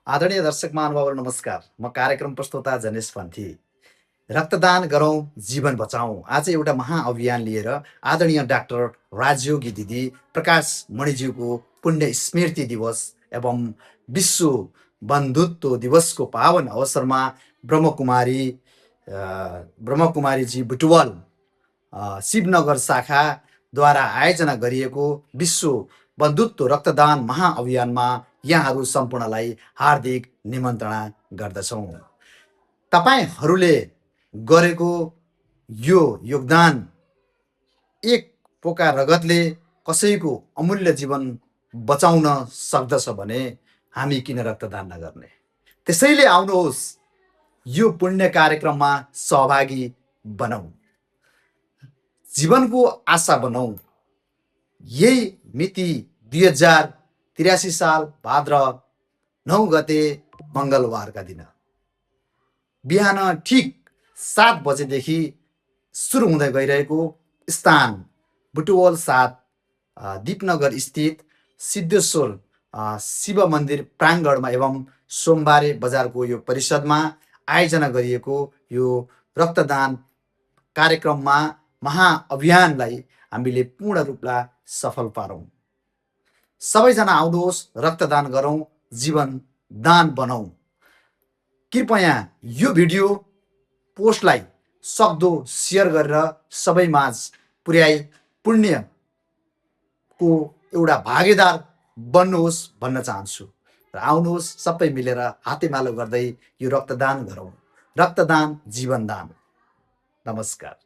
आदरणीय दर्शक महानुभावहरू नमस्कार। म कार्यक्रम प्रस्तोता जनेश पन्थी। रक्तदान गरौँ जीवन बचाउँ आज एउटा महाअभियान लिएर आदरणीय डाक्टर राजयोगी दिदी प्रकाश मणिज्यूको पुण्य स्मृति दिवस एवं विश्व बन्धुत्व दिवसको पावन अवसरमा ब्रह्मकुमारीजी बुटवल शिवनगर शाखाद्वारा आयोजना गरिएको विश्व बन्धुत्व रक्तदान महाअभियानमा यहाँहरू सम्पूर्णलाई हार्दिक निमन्त्रणा गर्दछौँ। तपाईँहरूले गरेको यो योगदान एक पोका रगतले कसैको अमूल्य जीवन बचाउन सक्दछ भने हामी किन रक्तदान नगर्ने। त्यसैले आउनुहोस्, यो पुण्य कार्यक्रममा सहभागी बनौँ, जीवनको आशा बनौँ। यही मिति 2083 साल भाद्र 9 गते मङ्गलबारका दिन बिहान ठिक 7 बजेदेखि सुरु हुँदै गइरहेको स्थान बुटवल 7 दिपनगर स्थित सिद्धेश्वर शिव मन्दिर प्राङ्गणमा एवं सोमबारे बजारको यो परिषदमा आयोजना गरिएको यो रक्तदान कार्यक्रममा महाअभियानलाई हामीले पूर्ण रूपमा सफल पारौँ। सबैजना आउनुहोस्, रक्तदान गरौँ, जीवन दान बनाऊ। कृपया यो भिडियो पोस्टलाई सक्दो सेयर गरेर सबैमाझ पुर्याई पुण्यको एउटा भागीदार बन्नुहोस् भन्न चाहन्छु। र आउनुहोस्, सबै मिलेर हातेमालो गर्दै यो रक्तदान गरौँ। रक्तदान जीवनदान। नमस्कार।